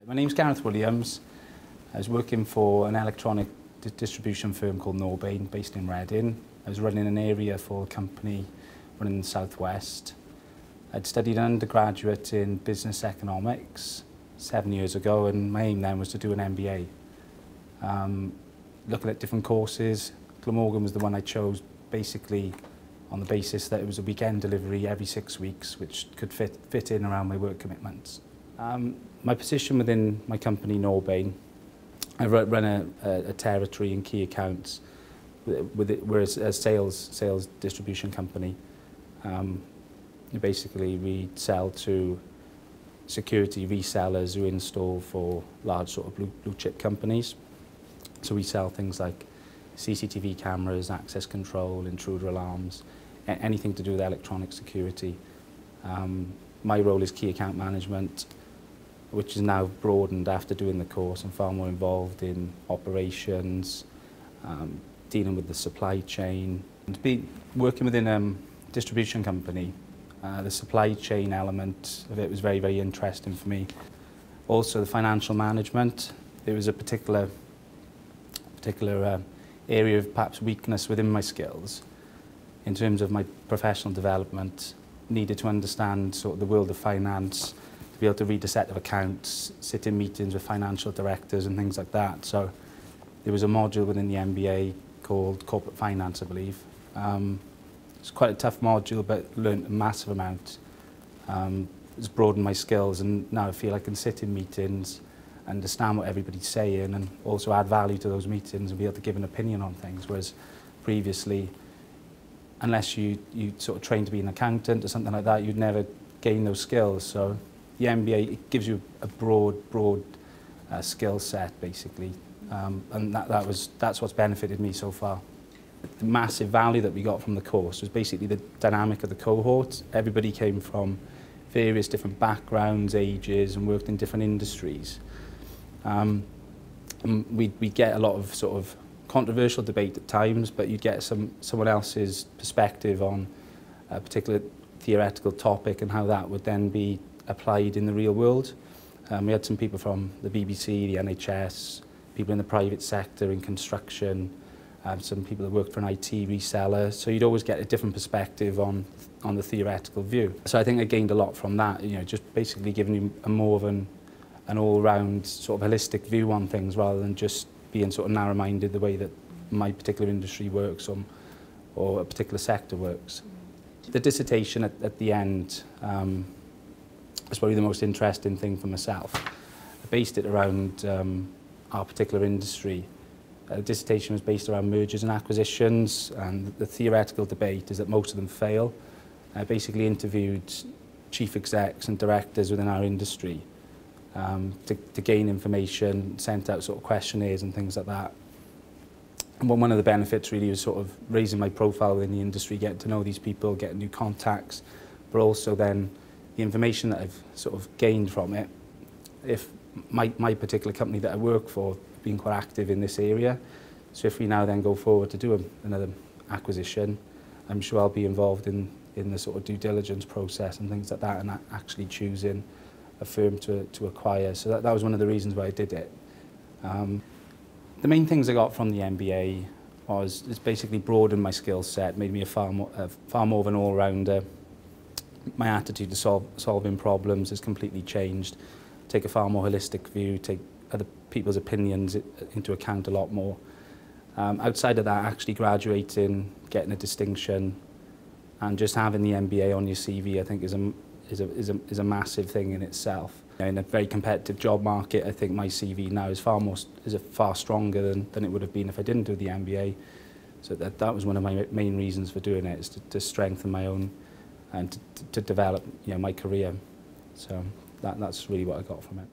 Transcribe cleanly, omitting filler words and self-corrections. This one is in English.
My name's Gareth Williams. I was working for an electronic distribution firm called Norbain, based in Reading. I was running an area for a company running in the southwest. I'd studied undergraduate in business economics 7 years ago, and my aim then was to do an MBA. Looking at different courses, Glamorgan was the one I chose basically on the basis that it was a weekend delivery every 6 weeks, which could fit in around my work commitments. My position within my company, Norbain, I run a territory and key accounts. We're a sales distribution company. Basically, we sell to security resellers who install for large sort of blue chip companies. So we sell things like CCTV cameras, access control, intruder alarms, anything to do with electronic security. My role is key account management, which is now broadened after doing the course and far more involved in operations, dealing with the supply chain. And to be working within a distribution company, the supply chain element of it was very, very interesting for me. Also the financial management, there was a particular area of perhaps weakness within my skills in terms of my professional development. Needed to understand sort of the world of finance, to be able to read a set of accounts, sit in meetings with financial directors and things like that. So there was a module within the MBA called Corporate Finance, I believe. It's quite a tough module, but learned a massive amount. It's broadened my skills, and now I feel I can sit in meetings, understand what everybody's saying, and also add value to those meetings and be able to give an opinion on things, whereas previously, unless you sort of train to be an accountant or something like that, you'd never gain those skills. So the MBA, it gives you a broad skill set, basically, and that's what's benefited me so far. The massive value that we got from the course was basically the dynamic of the cohort. Everybody came from various different backgrounds, ages, and worked in different industries. We get a lot of sort of controversial debate at times, but you'd get someone else's perspective on a particular theoretical topic and how that would then be applied in the real world. We had some people from the BBC, the NHS, people in the private sector, in construction, some people that worked for an IT reseller. So you'd always get a different perspective on the theoretical view. So I think I gained a lot from that, just basically giving you a more of an all-round sort of holistic view on things rather than just being sort of narrow-minded the way that my particular industry works or a particular sector works. The dissertation at the end is probably the most interesting thing for myself. I based it around our particular industry. The dissertation was based around mergers and acquisitions, and the theoretical debate is that most of them fail. I basically interviewed chief execs and directors within our industry to gain information, sent out sort of questionnaires and things like that. And one of the benefits really was sort of raising my profile within the industry, getting to know these people, getting new contacts, but also then the information that I've sort of gained from it. If my particular company that I work for being quite active in this area, so if we now then go forward to do another acquisition, I'm sure I'll be involved in the sort of due diligence process and things like that, and actually choosing a firm to acquire. So that was one of the reasons why I did it. The main things I got from the MBA was it's basically broadened my skill set, made me far more of an all-rounder. My attitude to solving problems has completely changed. Take a far more holistic view, take other people's opinions into account a lot more. Outside of that, actually graduating, getting a distinction, and just having the MBA on your CV, I think is a massive thing in itself. In a very competitive job market, I think my CV now is far stronger than it would have been if I didn't do the MBA. So that was one of my main reasons for doing it, is to strengthen my own and to develop my career. So that's really what I got from it.